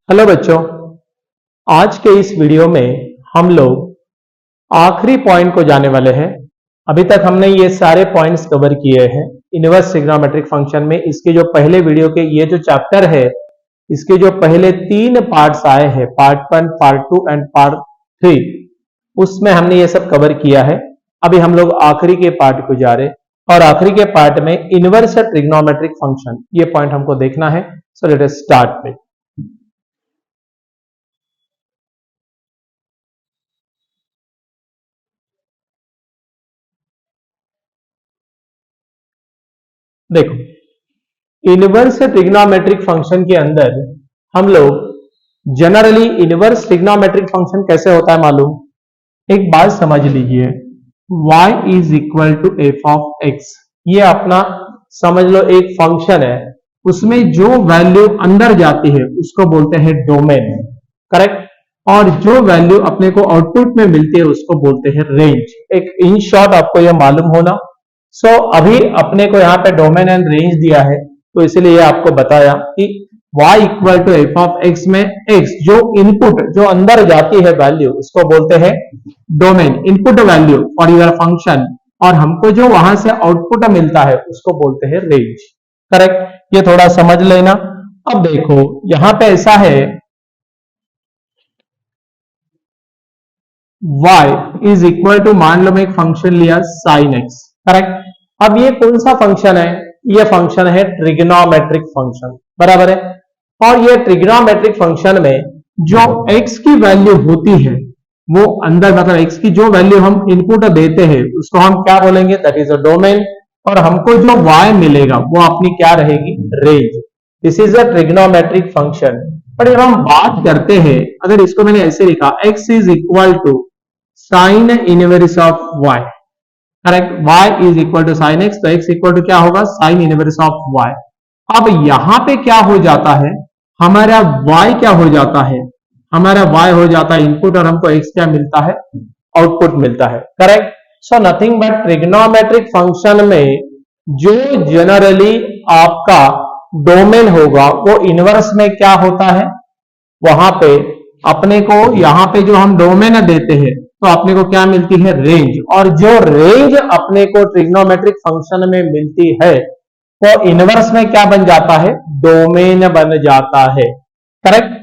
Hello बच्चों, आज के इस वीडियो में हम लोग आखिरी पॉइंट को जाने वाले हैं। अभी तक हमने ये सारे पॉइंट्स कवर किए हैं इनवर्स ट्रिग्नोमेट्रिक फंक्शन में। इसके जो पहले वीडियो के ये जो चैप्टर है, इसके जो पहले 3 पार्ट्स आए हैं, पार्ट 1, पार्ट 2 एंड पार्ट 3, उसमें हमने ये सब कवर किया है। अभी हम लोग आखिरी के पार्ट को जा रहे हैं और आखिरी के पार्ट में इनवर्स ट्रिग्नोमेट्रिक फंक्शन, ये पॉइंट हमको देखना है। So let us start with. देखो, इनवर्स ट्रिग्नोमेट्रिक फंक्शन के अंदर हम लोग जनरली इनवर्स ट्रिग्नोमेट्रिक फंक्शन कैसे होता है मालूम? एक बात समझ लीजिए, y is equal to F of X. ये अपना समझ लो एक फंक्शन है, उसमें जो वैल्यू अंदर जाती है उसको बोलते हैं डोमेन, करेक्ट? और जो वैल्यू अपने को आउटपुट में मिलती है उसको बोलते हैं रेंज। एक इन शॉर्ट आपको यह मालूम होना। सो अभी अपने को यहाँ पे डोमेन एंड रेंज दिया है, तो इसलिए आपको बताया कि y equal to F of X में x जो इनपुट जो अंदर जाती है वैल्यू उसको बोलते हैं domain, input value for your function, और हमको जो वहां से आउटपुट मिलता है उसको बोलते हैं रेंज, करेक्ट? ये थोड़ा समझ लेना। अब देखो यहां पे ऐसा है, y इज इक्वल टू, मान लो मैं एक फंक्शन लिया sin x, करेक्ट? अब ये कौन सा फंक्शन है? ये फंक्शन है ट्रिग्नोमेट्रिक फंक्शन, बराबर है। और ये ट्रिग्नोमेट्रिक फंक्शन में जो x की वैल्यू होती है वो अंदर, मतलब x की जो वैल्यू हम इनपुट देते हैं उसको हम क्या बोलेंगे? That is a domain. और हमको जो y मिलेगा वो अपनी क्या रहेगी? Range. This is a trigonometric function. पर जब हम बात करते हैं, अगर इसको मैंने ऐसे लिखा, x is equal to sine inverse of y, correct? y is equal to sine x, तो x इक्वल टू क्या होगा? Sine inverse of y। अब यहां पे क्या हो जाता है, हमारा y क्या हो जाता है? हमारा y हो जाता है इनपुट, और हमको x क्या मिलता है? आउटपुट मिलता है, correct? So nothing but trigonometric function में जो जनरली आपका डोमेन होगा वो इनवर्स में क्या होता है? वहां पे अपने को, यहां पे जो हम डोमेन देते हैं तो अपने को क्या मिलती है? रेंज। और जो रेंज अपने को ट्रिग्नोमेट्रिक फंक्शन में मिलती है वो इनवर्स में क्या बन जाता है? डोमेन बन जाता है, करेक्ट?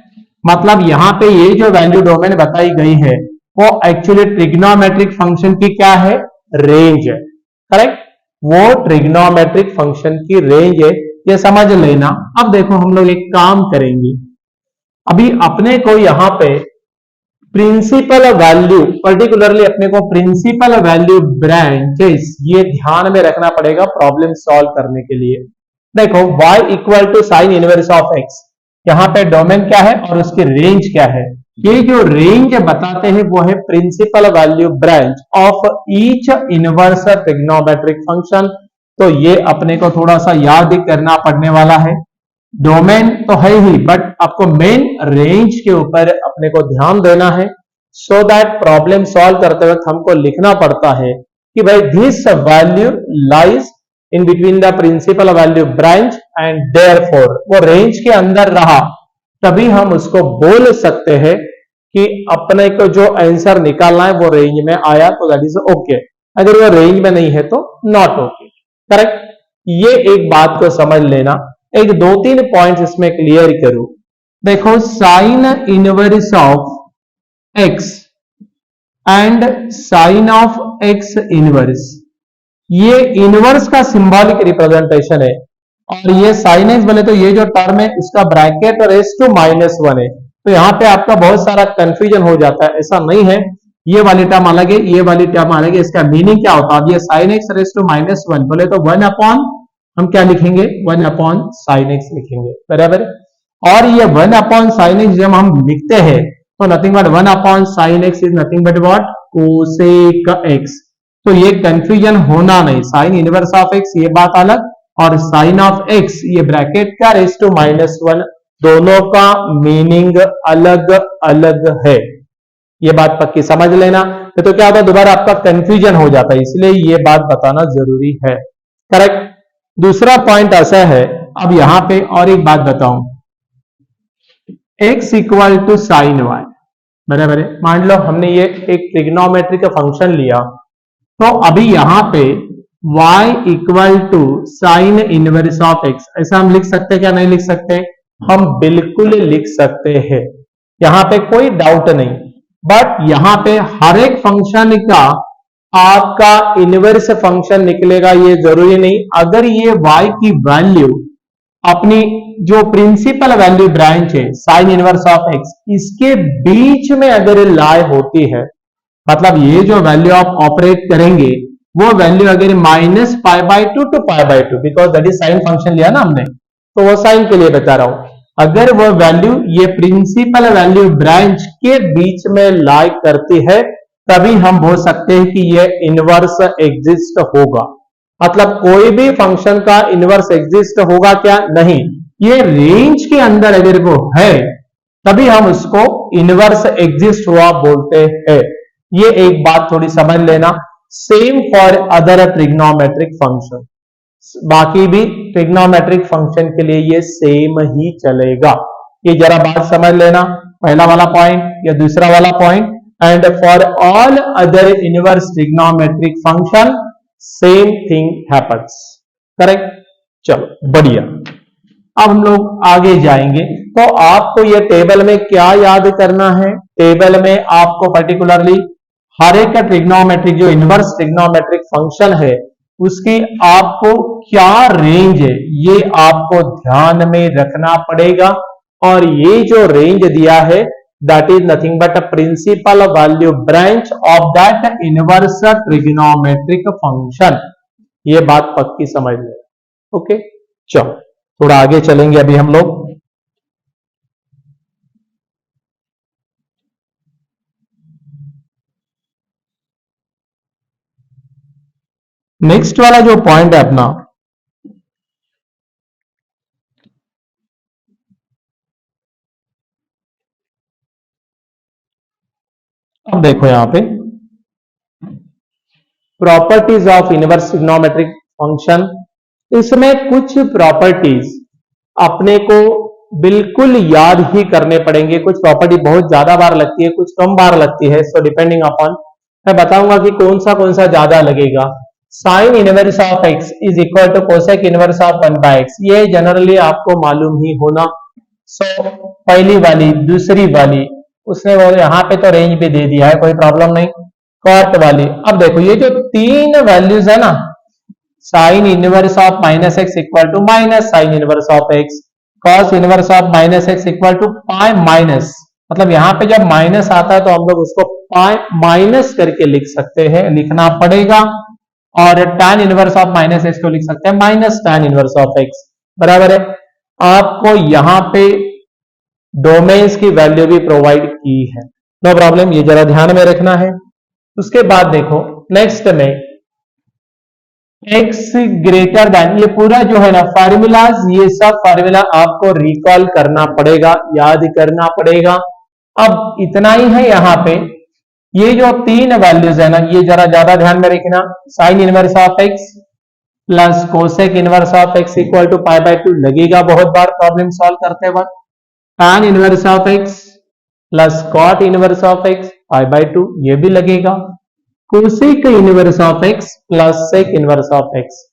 मतलब यहां पे ये जो वैल्यू डोमेन बताई गई है वो एक्चुअली ट्रिग्नोमेट्रिक फंक्शन की क्या है? रेंज है, करेक्ट? वो ट्रिग्नोमेट्रिक फंक्शन की रेंज है, ये समझ लेना। अब देखो हम लोग एक काम करेंगे, अभी अपने को यहां पे प्रिंसिपल वैल्यू, पर्टिकुलरली अपने को प्रिंसिपल वैल्यू ब्रांचेस, ये ध्यान में रखना पड़ेगा प्रॉब्लम सॉल्व करने के लिए। देखो y equal to sine inverse of x, यहां पे डोमेन क्या है और उसकी रेंज क्या है? ये जो रेंज बताते हैं वो है principal value branch of each inverse trigonometric function. तो ये अपने को थोड़ा सा याद करना पड़ने वाला है। डोमेन तो है ही, बट आपको मेन रेंज के ऊपर अपने को ध्यान देना है, सो दैट प्रॉब्लम सॉल्व करते वक्त हमको लिखना पड़ता है कि भाई this value lies in between the principal value branch and therefore वो रेंज के अंदर रहा, तभी हम उसको बोल सकते हैं कि अपने को जो आंसर निकालना है वो रेंज में आया, तो दैट इज ओके। अगर वो रेंज में नहीं है तो नॉट ओके, करेक्ट? ये एक बात को समझ लेना। एक 2-3 पॉइंट्स इसमें क्लियर करूं। देखो, sine inverse of X and sine of X inverse, ये इनवर्स का सिंबॉलिक रिप्रेजेंटेशन है। और ये साइन एक्स बोले तो ये जो टर्म है इसका ब्रैकेट रेस टू -1 है, तो यहां पे आपका बहुत सारा कंफ्यूजन हो जाता है। ऐसा नहीं है, ये वाली टर्म अलग है, ये वाली टर्म अलग है, इसका मीनिंग क्या होता है? अब ये साइन एक्स रेस टू -1 बोले तो 1 अपॉन, हम क्या लिखेंगे? 1 अपॉन साइन एक्स लिखेंगे, बराबर? और ये 1 अपॉन साइन एक्स जब हम लिखते हैं तो nothing but 1 upon sine x is nothing but what? Cosec x. तो ये कंफ्यूजन होना नहीं, साइन इनवर्स ऑफ एक्स ये बात अलग, और साइन ऑफ एक्स ये ब्रैकेट का रेस टू -1, दोनों का मीनिंग अलग अलग है। ये बात पक्की समझ लेना, तो क्या होता है दोबारा आपका कंफ्यूजन हो जाता है, इसलिए ये बात बताना जरूरी है, करेक्ट? दूसरा पॉइंट ऐसा है, अब यहां पे और एक बात बताऊं, x equal to sine Y, बराबर है। मान लो हमने ये एक ट्रिग्नोमेट्रिक फंक्शन लिया, तो अभी यहां पे y equal to sine inverse of x, ऐसा हम लिख सकते हैं क्या नहीं लिख सकते? हम बिल्कुल लिख सकते हैं, यहां पे कोई डाउट नहीं। बट यहां पे हर एक फंक्शन का आपका इनवर्स फंक्शन निकलेगा ये जरूरी नहीं। अगर ये y की वैल्यू अपनी जो प्रिंसिपल वैल्यू ब्रांच है साइन इनवर्स ऑफ x, इसके बीच में अगर लाई होती है, मतलब ये जो वैल्यू आप ऑपरेट करेंगे वो वैल्यू अगर minus pi by two to pi by two, because that is sine function लिया ना हमने, तो वो साइन के लिए बता रहा हूं। अगर वो वैल्यू ये प्रिंसिपल वैल्यू ब्रांच के बीच में लाई करती है, तभी हम बोल सकते हैं कि ये इनवर्स एग्जिस्ट होगा। मतलब कोई भी फंक्शन का इनवर्स एग्जिस्ट होगा क्या? नहीं, ये रेंज के अंदर अगर वो है तभी हम उसको इनवर्स एग्जिस्ट हुआ बोलते हैं। ये एक बात थोड़ी समझ लेना। Same for other trigonometric function, बाकी भी ट्रिग्नोमेट्रिक फंक्शन के लिए ये सेम ही चलेगा। ये जरा बात समझ लेना, पहला वाला पॉइंट या दूसरा वाला point. And for all other inverse trigonometric function same thing happens, correct. चलो बढ़िया, अब हम लोग आगे जाएंगे। तो आपको ये टेबल में क्या याद करना है? टेबल में आपको पर्टिकुलरली हर एक का ट्रिग्नोमेट्रिक जो इनवर्स ट्रिग्नोमेट्रिक फंक्शन है उसकी आपको क्या रेंज है ये आपको ध्यान में रखना पड़ेगा। और ये जो रेंज दिया है that is nothing but a principal value branch of that inverse trigonometric function. ये बात पक्की समझ ले। ओके, चलो थोड़ा आगे चलेंगे अभी हम लोग। नेक्स्ट वाला जो पॉइंट है अपना, अब देखो यहां पे properties of inverse trigonometric function. इसमें कुछ प्रॉपर्टीज अपने को बिल्कुल याद ही करने पड़ेंगे। कुछ प्रॉपर्टी बहुत ज्यादा बार लगती है, कुछ कम बार लगती है। सो डिपेंडिंग अपॉन मैं बताऊंगा कि कौन सा ज्यादा लगेगा। Sine inverse of x is equal to cosec inverse of 1 by x, ये जनरली आपको मालूम ही होना। सो पहली वाली, दूसरी वाली, उसने वो यहाँ पे तो रेंज भी दे दिया है, कोई प्रॉब्लम नहीं। कॉट वाली, अब देखो ये जो तीन वैल्यूज है ना, sine inverse of minus X equal to minus sine inverse of X, cos inverse of minus X equal to pi minus, मतलब यहाँ पे जब माइनस आता है तो हम लोग उसको पाई माइनस करके लिख सकते हैं, लिखना पड़ेगा। और tan inverse of minus x को लिख सकते हैं minus tan inverse of x, बराबर है। आपको यहां पे डोमेन्स की वैल्यू भी प्रोवाइड की है, नो प्रॉब्लम, ये जरा ध्यान में रखना है। उसके बाद देखो नेक्स्ट में x ग्रेटर देन, ये पूरा जो है ना फार्मूलाज, ये सब फार्मूला आपको रिकॉल करना पड़ेगा, याद करना पड़ेगा। अब इतना ही है यहाँ पे, ये जो तीन वैल्यूज है ना ये जरा ज्यादा ध्यान में रखना। Sine inverse of x plus cosec inverse of x equal to pi by two लगेगा बहुत बार प्रॉब्लम सॉल्व करते वक्त। tan inverse of x plus cot inverse of x pi by two, ये भी लगेगा। Cosec inverse of x plus sec inverse of x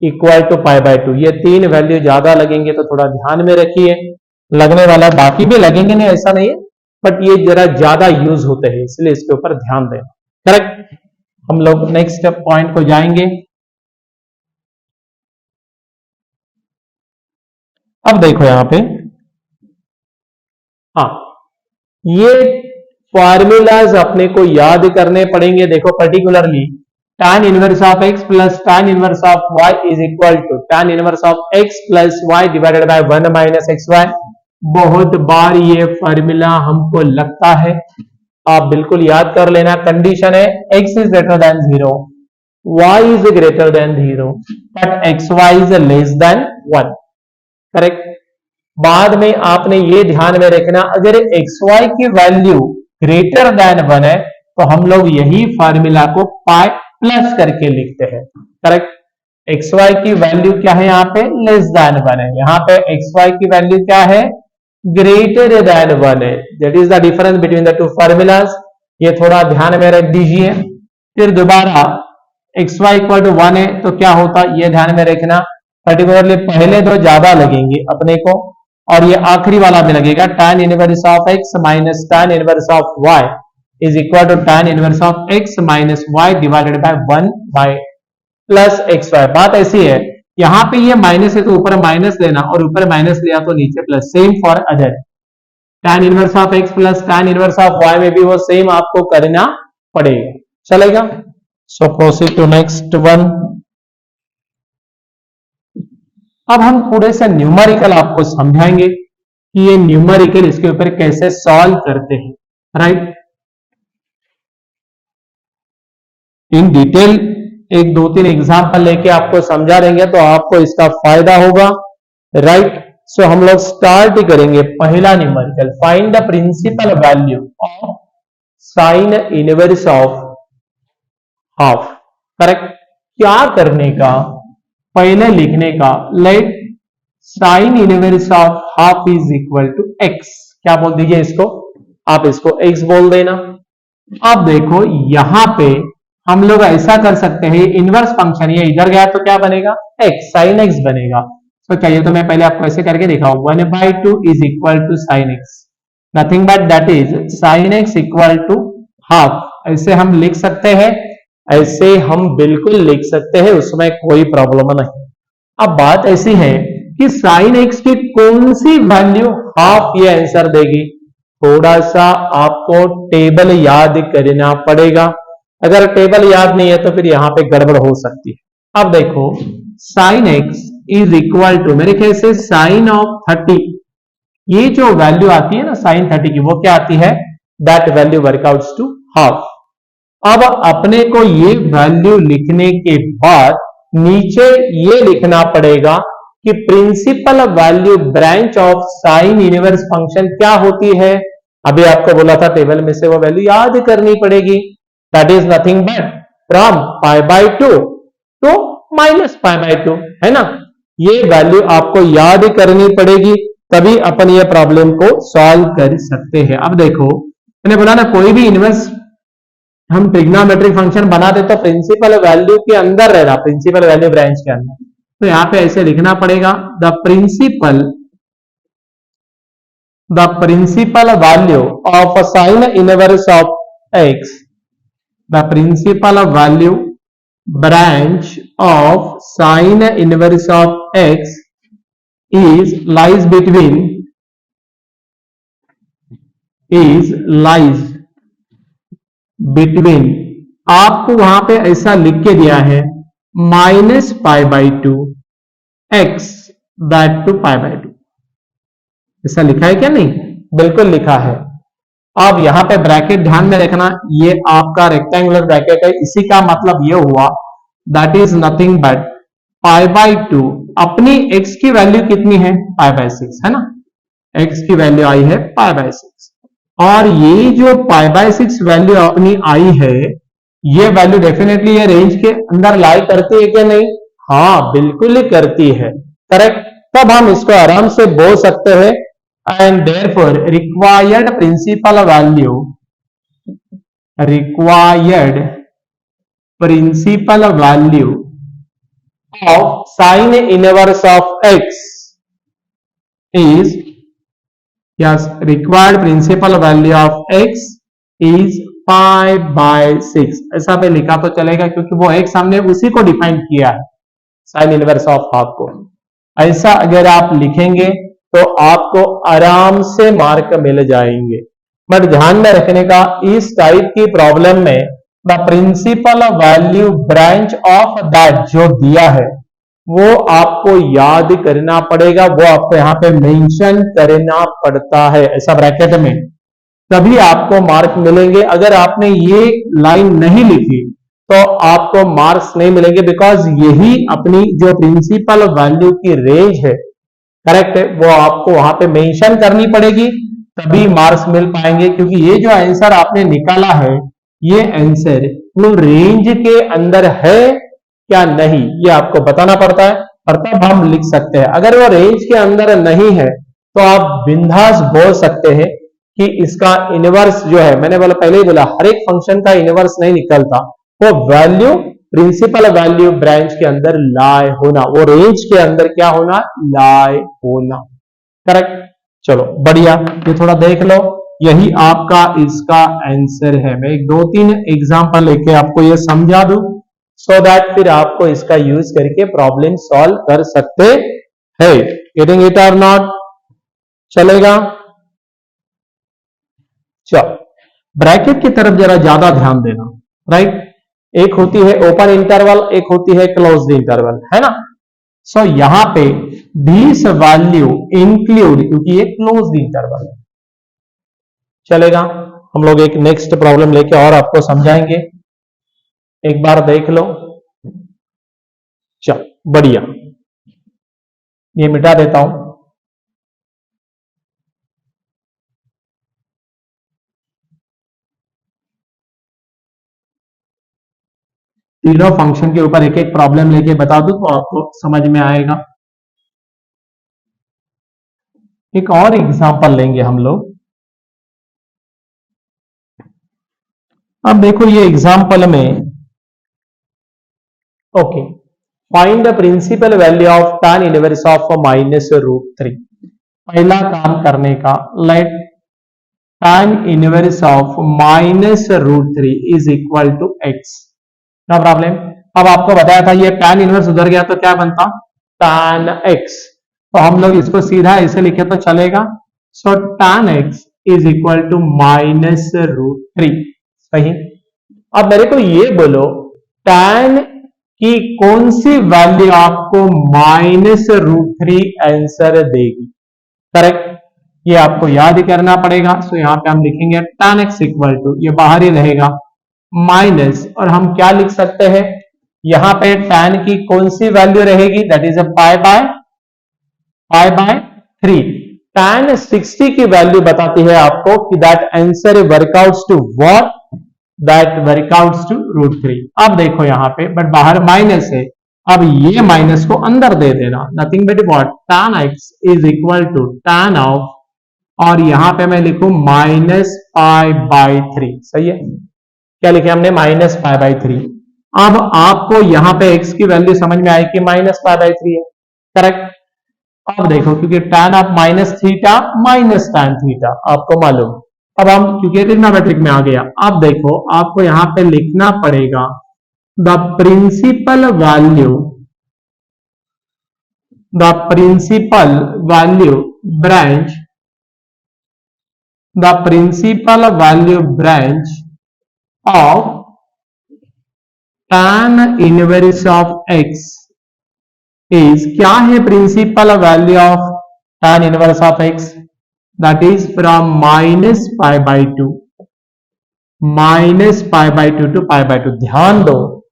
equal to pi by two, ये तीन वैल्यू ज्यादा लगेंगे तो थोड़ा ध्यान में रखिए। लगने वाला, बाकी भी लगेंगे नहीं ऐसा नहीं है, बट ये जरा ज्यादा यूज होते हैं इसलिए इसके ऊपर ध्यान देना, करेक्ट। हम लोग नेक्स्ट पॉइंट को जाएंगे। अब देखो यहां पे, हाँ ये फॉर्मूलाज अपने को याद करने पड़ेंगे। देखो particularly tan inverse of x plus tan inverse of y is equal to tan inverse of x plus y divided by 1 minus xy। बहुत बार ये फॉर्मूला हमको लगता है, आप बिल्कुल याद कर लेना। कंडीशन है x is greater than 0, y is greater than 0 but xy is less than 1, correct. बाद में आपने ये ध्यान में रखना, अगर xy की वैल्यू ग्रेटर देन 1 है तो हम लोग यही फॉर्मूला को पाई प्लस करके लिखते हैं, करेक्ट। xy की वैल्यू क्या है यहाँ पे, लेस देन 1 है। यहाँ पे xy की वैल्यू क्या है, ग्रेटर देन 1 है, that is the difference between the two formulas. ये थोड़ा ध्यान में रख दीजिए। फिर दोबारा xy इक्वल टू 1 है तो क्या होता, ये ध्यान में रखना। पर्टिकुलरली पहले दो ज्यादा लगेंगे अपने को, और ये आखिरी वाला में लगेगा tan inverse of x minus tan inverse of y is equal to tan inverse of x minus y divided by 1 by plus xy। बात ऐसी है, यहां पे ये माइनस है तो ऊपर माइनस लेना, और ऊपर माइनस लिया तो नीचे plus. Same for other, tan inverse of x plus tan inverse of y में भी वो सेम आपको करना पड़ेगा। चलेगा? सो प्रोसीड टू नेक्स्ट वन। अब हम थोड़े से न्यूमेरिकल आपको समझाएंगे कि ये न्यूमेरिकल इसके ऊपर कैसे सॉल्व करते हैं, राइट। इन डिटेल एक दो तीन एग्जाम्पल लेके आपको समझा देंगे तो आपको इसका फायदा होगा, राइट। सो हम लोग स्टार्ट ही करेंगे। पहला numerical, find the principal value of sine inverse of half. Correct. क्या करने का, पहले लिखने का, let sine inverse of half is equal to x. क्या बोल दीजिए इसको, आप इसको x बोल देना। अब देखो यहां पे हम लोग ऐसा कर सकते हैं, इनवर्स फंक्शन ये इधर गया तो क्या बनेगा, x, साइन x बनेगा। तो चाहिए तो मैं पहले आपको ऐसे करके दिखाऊं, 1/2 is equal to sine x, nothing but that is sine x equal to half. ऐसे हम लिख सकते हैं, ऐसे हम बिल्कुल लिख सकते हैं, उसमें कोई प्रॉब्लम नहीं। अब बात ऐसी है कि साइन x की कौन सी वैल्यू हाफ ये आंसर देगी, थोड़ा सा आपको टेबल याद करना पड़ेगा। अगर टेबल याद नहीं है तो फिर यहां पे गड़बड़ हो सकती है। अब देखो sine x is equal to, मेरे ख्याल से साइन ऑफ 30, ये जो वैल्यू आती है ना साइन 30 की, वो क्या आती है, that value workouts to half. अब अपने को ये वैल्यू लिखने के बाद नीचे ये लिखना पड़ेगा कि principal value branch of sine inverse function क्या होती है। अभी आपको बोला था टेबल में से वो वैल्यू याद करनी पड़ेगी, that is nothing but from π/2 to -π/2, है ना। ये वैल्यू आपको याद करनी पड़ेगी, तभी अपन ये प्रॉब्लम को सॉल्व कर सकते हैं। अब देखो मैंने बोला ना, कोई भी इनवर्स हम ट्रिग्नोमेट्रिक फंक्शन बनाते तो प्रिंसिपल वैल्यू के अंदर रहना, प्रिंसिपल वैल्यू ब्रांच के अंदर। तो यहां पे ऐसे लिखना पड़ेगा, the principal value of sine inverse of x, the principal value branch of sine inverse of x is lies between, आपको वहां पे ऐसा लिख के दिया है -π/2 x दैट टू π/2, ऐसा लिखा है क्या, नहीं, बिल्कुल लिखा है। अब यहां पे ब्रैकेट ध्यान में रखना, ये आपका रेक्टेंगुलर ब्रैकेट है, इसी का मतलब ये हुआ दैट इज नथिंग बट π/2। अपनी x की वैल्यू कितनी है, π/6, है ना, x की वैल्यू आई है π/6, और ये जो π/6 वैल्यू अपनी आई है, ये वैल्यू डेफिनेटली ये रेंज के अंदर लाई करती है क्या, नहीं, हाँ बिल्कुल ही करती है, करेक्ट। तब हम इसको आराम से बोल सकते हैं, and therefore required principal value of sin inverse of x is, yes, required principal value of x is π/6। ऐसा पे लिखा तो चलेगा क्योंकि वो x हमने उसी को डिफाइन किया है, साइन इनवर्स ऑफ हाफ को। ऐसा अगर आप लिखेंगे तो आपको आराम से मार्क मिल जाएंगे। बट ध्यान में रखने का, इस टाइप की प्रॉब्लम में the principal value branch of that जो दिया है वो आपको याद करना पड़ेगा, वो आपको यहां पे मेंशन करना पड़ता है ऐसा ब्रैकेट में, तभी आपको मार्क मिलेंगे। अगर आपने ये लाइन नहीं लिखी तो आपको मार्क्स नहीं मिलेंगे, बिकॉज यही अपनी जो प्रिंसिपल वैल्यू की रेंज है, करेक्ट है, वो आपको वहां पे मेंशन करनी पड़ेगी, तभी मार्क्स मिल पाएंगे। क्योंकि ये जो आंसर आपने निकाला है, ये आंसर वो रेंज के अंदर है क्या नहीं, ये आपको बताना पड़ता है, और तब हम लिख सकते हैं। अगर वो रेंज के अंदर नहीं है तो आप बिंदास बोल सकते हैं कि इसका इनवर्स जो है, मैंने बोला पहले ही बोला हर एक फंक्शन का इनवर्स नहीं निकलता, वो वैल्यू प्रिंसिपल वैल्यू ब्रांच के अंदर लाए होना, वो रेंज के अंदर क्या होना, लाए होना। करेक्ट, चलो बढ़िया, ये थोड़ा देख लो, यही आपका इसका आंसर है। मैं एक 2-3 एग्जांपल लेके आपको ये समझा दूं सो दैट फिर आपको इसका यूज करके प्रॉब्लम सॉल्व कर सकते हैं। गेटिंग इट और नॉट? चलेगा? चलो ब्रैकेट की तरफ जरा ज्यादा ध्यान देना, राइट? एक होती है ओपन इंटरवल, एक होती है क्लोज्ड इंटरवल, है ना? सो यहां पे दिस वैल्यू इंक्लूड, क्योंकि ये क्लोज्ड इंटरवल है। चलेगा? हम लोग एक नेक्स्ट प्रॉब्लम लेके और आपको समझाएंगे, एक बार देख लो। चलो बढ़िया, ये मिटा देता हूं। तीनों फंक्शन के ऊपर एक एक प्रॉब्लम लेके बता दूं तो आपको समझ में आएगा। एक और एग्जांपल लेंगे हम लोग। अब देखो ये एग्जांपल में, okay, find the principal value of tan inverse of -√3। पहला काम करने का, let tan inverse of -√3 is equal to x। No problem. अब आपको बताया था ये tan इनवर्स उधर गया तो क्या बनता, tan x। तो हम लोग इसको सीधा ऐसे लिखे तो चलेगा। So tan x is equal to -√3। सही। अब मेरे को ये बोलो tan की कौन सी वैल्यू आपको -√3 आंसर देगी? करेक्ट, ये आपको याद करना पड़ेगा। सो यहां पे हम लिखेंगे tan x इक्वल टू, ये बाहर ही रहेगा, माइनस, और हम क्या लिख सकते हैं यहां पे tan की कौन सी वैल्यू रहेगी, दैट इज π/3। tan 60 की वैल्यू बताती है आपको कि that answer workouts to what, that workouts to √3। अब देखो यहां पे, बट बाहर माइनस है, अब ये माइनस को अंदर दे देना, nothing but what, tan x is equal to tan of, और यहां पे मैं लिखूं -π/3। सही है, क्या लिखे हमने, -π/3। अब आपको यहां पे x की वैल्यू समझ में आई कि -π/3 है। करेक्ट। अब देखो, क्योंकि tan ऑफ -θ -tan थीटा आपको मालूम, अब हम क्योंकि ट्रिग्नोमेट्रिक में आ गया, अब देखो आपको यहां पे लिखना पड़ेगा the principal value branch, the principal value branch of tan inverse of x is, क्या है principal value of tan inverse of x, that is from -π/2 to π/2। ध्यान दो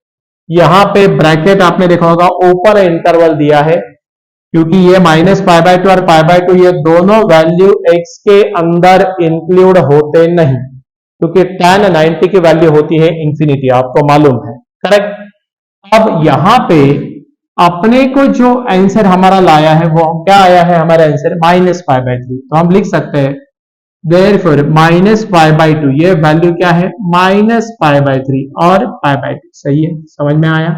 यहां पे ब्रैकेट आपने देखा होगा ओपन इंटरवल दिया है, क्योंकि ये -π/2 और π/2 ये दोनों वैल्यू x के अंदर इंक्लूड होते नहीं, क्योंकि tan 90 की वैल्यू होती है इंफिनिटी, आपको मालूम है। करेक्ट। अब यहां पे अपने को जो आंसर हमारा लाया है वो क्या आया है, हमारा आंसर -π/3। तो हम लिख सकते हैं देयरफॉर -π/2, ये वैल्यू क्या है, -π/3 और π/2। सही है, समझ में आया,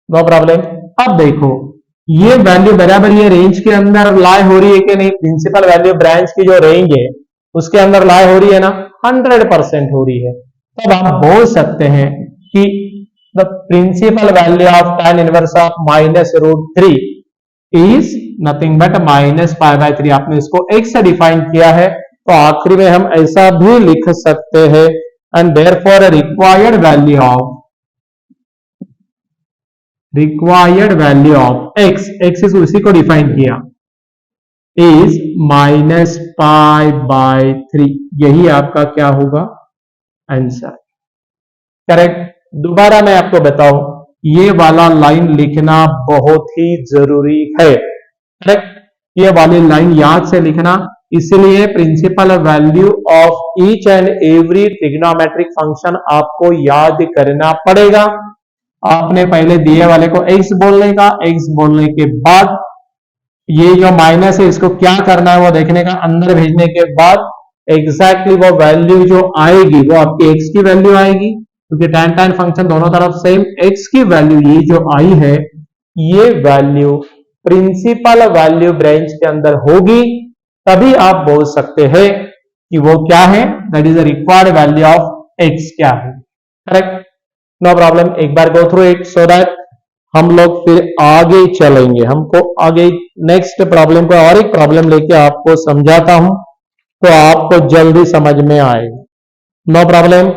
नो प्रॉब्लम। अब देखो ये वैल्यू बराबर ये रेंज के अंदर लाई हो रही है कि नहीं, प्रिंसिपल वैल्यू ब्रांच की जो रेंज है उसके अंदर लाई हो रही है ना, 100% हो रही है। तब आप बोल सकते हैं कि the principal value of tan inverse of -√3 is nothing but -π/3। आपने इसको x से डिफाइन किया है, तो आखिरी में हम ऐसा भी लिख सकते हैं, and therefore required value of x इस उसी को डिफाइन किया, इज -π/3। यही आपका क्या होगा, आंसर। करेक्ट। दोबारा मैं आपको बताऊं, ये वाला लाइन लिखना बहुत ही जरूरी है। करेक्ट, ये वाली लाइन याद से लिखना, इसलिए principal value of each and every trigonometric function आपको याद करना पड़ेगा। आपने पहले दिए वाले को x बोलने का, x बोलने के बाद ये जो माइनस है इसको क्या करना है वो देखने का, अंदर भेजने के बाद एग्जैक्टली वो वैल्यू जो आएगी वो आपकी x की वैल्यू आएगी, क्योंकि tan tan फंक्शन दोनों तरफ सेम, x की वैल्यू ये जो आई है ये वैल्यू प्रिंसिपल वैल्यू ब्रांच के अंदर होगी, तभी आप बोल सकते हैं कि वो क्या है, that is the required value of x क्या है। Correct, no problem. एक बार go through it so that हम लोग फिर आगे चलेंगे। हमको आगे नेक्स्ट प्रॉब्लम को और एक प्रॉब्लम लेके आपको समझाता हूं तो आपको जल्दी समझ में आएगा। नो प्रॉब्लम,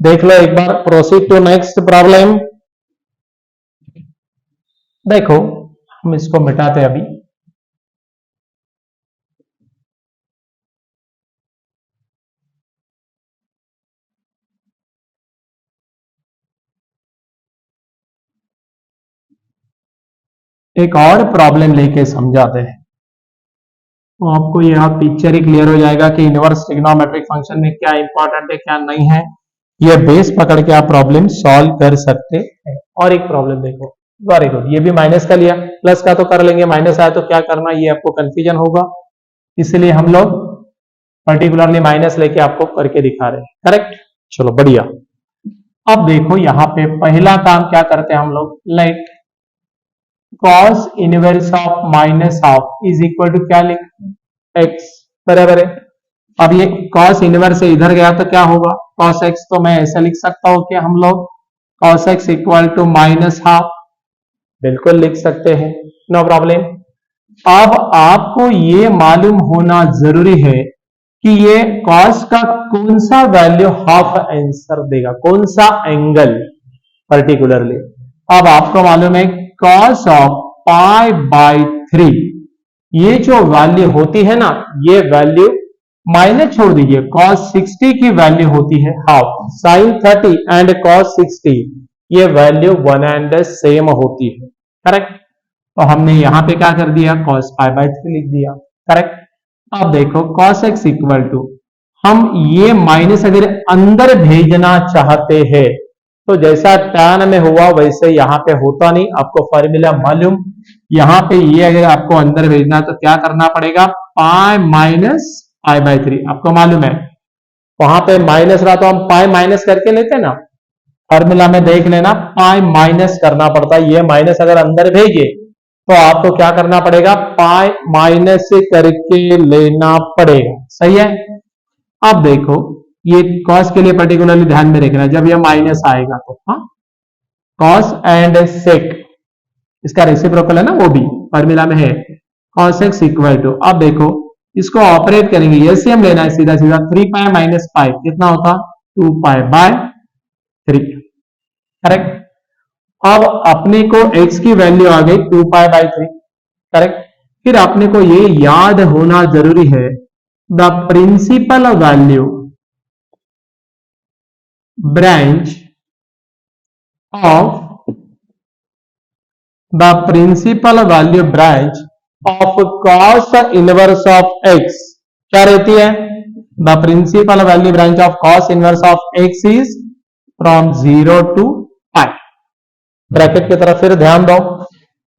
देख लो एक बार। Proceed to next problem. देखो हम इसको मिटाते अभी। एक और प्रॉब्लम लेके समझाते हैं तो आपको यह पिक्चर ही क्लियर हो जाएगा कि इनवर्स ट्रिग्नोमेट्रिक फंक्शन में क्या इंपॉर्टेंट है क्या नहीं है। ये बेस पकड़ के आप प्रॉब्लम सॉल्व कर सकते हैं। और एक प्रॉब्लम देखो, वेरी गुड, ये भी माइनस का लिया, प्लस का तो कर लेंगे, माइनस आया तो क्या करना, ये आपको कंफ्यूजन होगा, इसलिए हम लोग पर्टिकुलरली माइनस लेके आपको करके दिखा रहे हैं। करेक्ट, चलो बढ़िया। अब देखो यहां पे पहला काम क्या करते हैं हम लोग, let cos inverse of minus half is equal to क्या लिख, x, बराबर है। अब ये cos इनवर्स से इधर गया तो क्या होगा, cos x, तो मैं ऐसा लिख सकता हूं कि हम लोग cos x equal to minus half, बिल्कुल लिख सकते हैं, नो प्रॉब्लम। अब आपको ये मालूम होना जरूरी है कि ये cos का कौन सा वैल्यू हाफ आंसर देगा, कौन सा एंगल पर्टिकुलरली। अब आपको मालूम है cos ऑफ पाई बाई 3, ये जो वैल्यू होती है ना, ये वैल्यू माइनस छोड़ दीजिए, cos 60 की वैल्यू होती है हाफ, sin 30 एंड cos 60 ये वैल्यू वन एंड सेम होती है। करेक्ट, तो हमने यहां पे क्या कर दिया, cos पाई बाई 3 लिख दिया। करेक्ट, अब देखो cos x इक्वल टू, हम ये माइनस अगर अंदर भेजना चाहते हैं तो जैसा tan में हुआ वैसे यहां पे होता नहीं, आपको फॉर्मूला मालूम। यहां पे ये अगर आपको अंदर भेजना तो क्या करना पड़ेगा, पाई माइनस पाई बाई 3, आपको मालूम है वहां पे माइनस रहा तो हम पाई माइनस करके लेते ना, फॉर्मूला में देख लेना, पाई माइनस करना पड़ता है। ये माइनस अगर अंदर भेजे तो आपको क्या करना पड़ेगा, पाई माइनस करके लेना पड़ेगा, सही है। अब देखो ये cos के लिए पर्टिकुलरली ध्यान में रखना, जब ये माइनस आएगा तो हाँ, cos एंड sec इसका रेसिप्रोकल है ना, वो भी फॉर्मूला में है, cos x इक्वल टू, अब देखो इसको ऑपरेट करेंगे, एलसीएम लेना है सीधा सीधा, 3 पाई माइनस पाई कितना होता, 2 पाई बाय 3। करेक्ट, अब अपने को x की वैल्यू आ गई 2 पाई बाई 3। करेक्ट, फिर अपने को ये याद होना जरूरी है, the principal value branch of, the principal value branch of cos inverse of x क्या रहती है, the principal value branch of cos inverse of x is from 0 to pi. Bracket की तरफ फिर ध्यान दो,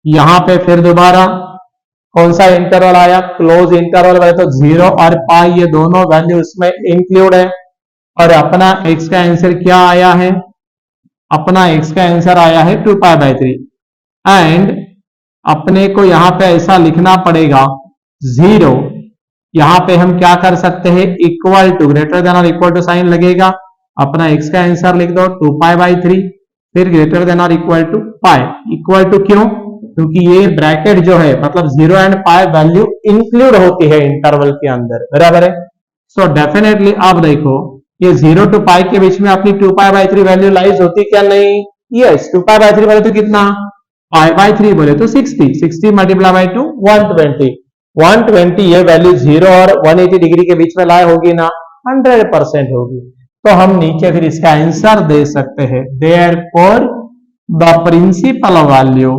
यहां पे फिर दोबारा कौन सा इंटरवल आया, क्लोज इंटरवल है, तो 0 और पाई ये दोनों वैल्यू इसमें इंक्लूड है। और अपना x का आंसर क्या आया है, अपना x का आंसर आया है 2 पाई बाई 3, एंड अपने को यहां पे ऐसा लिखना पड़ेगा 0, यहां पे हम क्या कर सकते हैं, इक्वल टू, ग्रेटर देन और इक्वल टू साइन लगेगा, अपना x का आंसर लिख दो 2 पाई बाई 3, फिर ग्रेटर देन और equal to pi. Equal to क्यों, क्योंकि ये ब्रैकेट जो है मतलब 0 एंड पाई वैल्यू इंक्लूड होती है इंटरवल के अंदर, बराबर है। सो डेफिनेटली आप देखो ये 0 टू पाई के बीच में अपनी 2 पाई बाई 3 वैल्यू लाइज होती क्या नहीं, यस, 2 पाई बाई 3 बोले तो कितना, पाई बाई 3 बोले तो 60, 60 मल्टीप्लाई बाई 2 120, 120 ये वैल्यू 0 और 180 डिग्री के बीच में लाए होगी ना, 100% होगी। तो हम नीचे फिर इसका आंसर दे सकते हैं, therefore the principal value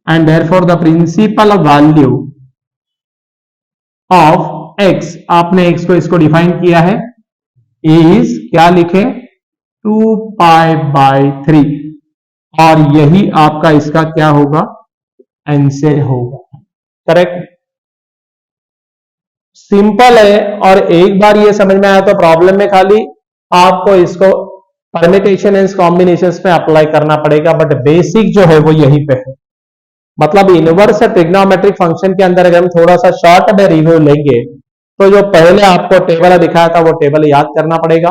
and therefore the principal value of x, आपने x को इसको डिफाइन किया है, is क्या लिखे, 2π/3 और यही आपका इसका क्या होगा, आंसर होगा। करेक्ट, सिंपल है। और एक बार ये समझ में आया तो प्रॉब्लम में खाली आपको इसको परमिटेशन एंड कॉम्बिनेशंस में अप्लाई करना पड़ेगा, बट बेसिक जो है वो यहीं पे है। मतलब इनवर्स ट्रिग्नोमेट्रिक फंक्शन के अंदर अगर हम थोड़ा सा शॉर्ट में रिव्यू लेंगे तो जो पहले आपको टेबल दिखाया था वो टेबल याद करना पड़ेगा,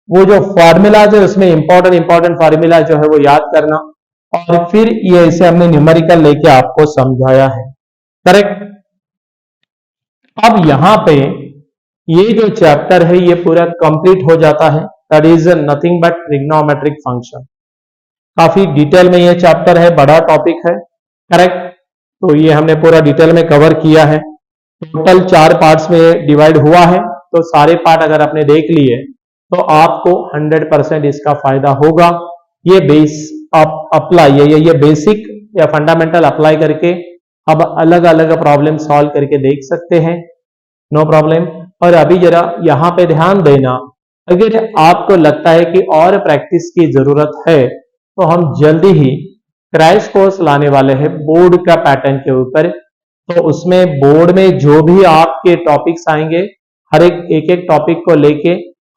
वो जो फॉर्मूलाज है उसमें इंपॉर्टेंट फार्मूला जो है वो याद करना, और फिर ये इसे हमने न्यूमेरिकल लेके आपको समझाया है। करेक्ट, अब यहां पे ये जो चैप्टर है ये पूरा कंप्लीट हो जाता है। That is nothing but trigonometric function. काफी डिटेल में ये चैप्टर है, बड़ा टॉपिक है। करेक्ट, तो ये हमने पूरा डिटेल में कवर किया है। टोटल 4 पार्ट्स में डिवाइड हुआ है, तो सारे पार्ट अगर आपने देख लिए तो आपको 100% इसका फायदा होगा। ये बेस आप अप्लाई ये बेसिक या फंडामेंटल अप्लाई करके अब अलग अलग प्रॉब्लम सॉल्व करके देख सकते हैं, नो प्रॉब्लम। और अभी जरा यहां पे ध्यान देना, अगर आपको लगता है कि और प्रैक्टिस की जरूरत है तो हम जल्दी ही क्रैश कोर्स लाने वाले हैं बोर्ड का पैटर्न के ऊपर। तो उसमें बोर्ड में जो भी आपके टॉपिक्स आएंगे, हर एक टॉपिक को लेके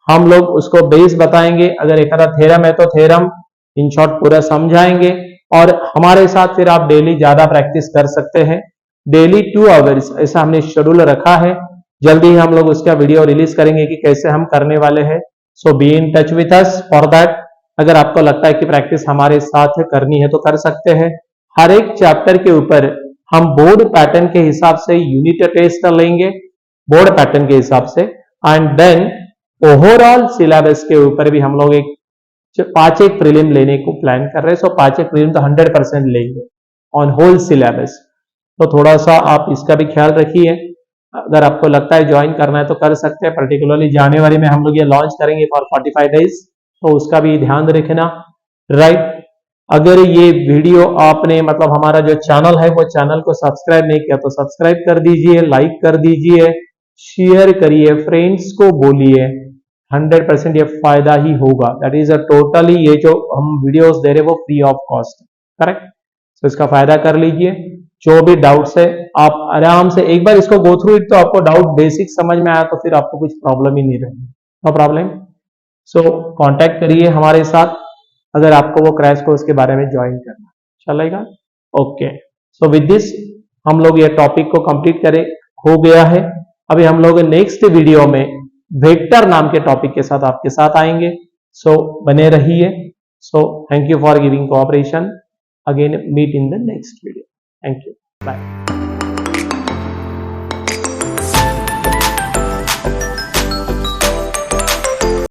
हम लोग उसको बेस बताएंगे। अगर एक आधा थ्योरम है तो थ्योरम इन शॉर्ट पूरा समझाएंगे, और हमारे साथ फिर आप डेली ज्यादा प्रैक्टिस कर सकते हैं। डेली 2 आवर्स ऐसा हमने शेड्यूल रखा है। जल्दी ही हम लोग उसका वीडियो रिलीज करेंगे कि कैसे हम करने वाले हैं। So be in touch with us for that. अगर आपको लगता है कि प्रैक्टिस हमारे साथ करनी है तो कर सकते हैं। हर एक चैप्टर के ऊपर हम बोर्ड पैटर्न के हिसाब से यूनिट टेस्ट लेंगे, बोर्ड पैटर्न के हिसाब से, एंड देन ओवरऑल सिलेबस के ऊपर भी हम लोग 5 प्रीलिम लेने को प्लान कर रहे हैं। सो 5 प्रीलिम तो 100% लेंगे ऑन होल सिलेबस। तो थोड़ा सा आप इसका भी ख्याल रखिए। अगर आपको लगता है ज्वाइन करना है तो कर सकते हैं। पर्टिकुलरली जनवरी में हम लोग ये लॉन्च करेंगे फॉर 45 डेज, तो उसका भी ध्यान रखना। राइट, अगर ये वीडियो आपने मतलब हमारा जो चैनल है वो चैनल को सब्सक्राइब नहीं किया तो सब्सक्राइब कर दीजिए, लाइक कर दीजिए, शेयर करिए, फ्रेंड्स को बोलिए। 100% ये फायदा ही होगा। दैट इज अ टोटली, ये जो हम वीडियोस दे रहे हैं वो फ्री ऑफ कॉस्ट। करेक्ट, तो इसका फायदा कर लीजिए। जो भी डाउट्स है आप आराम से एक बार इसको गो थ्रू इट, तो आपको डाउट बेसिक समझ में आया तो फिर आपको कुछ प्रॉब्लम ही नहीं रहेगी। No problem. सो कांटेक्ट करिए हमारे साथ अगर आपको वो क्रैश कोर्स के बारे में ज्वाइन करना चलेगा। ओके, सो विद दिस हम लोग ये टॉपिक को कंप्लीट करें हो गया है। अभी हम लोग नेक्स्ट वीडियो में वेक्टर नाम के टॉपिक के साथ आपके साथ आएंगे। सो बने रहिए। So thank you for giving cooperation. Again meet in the next video. Thank you, bye.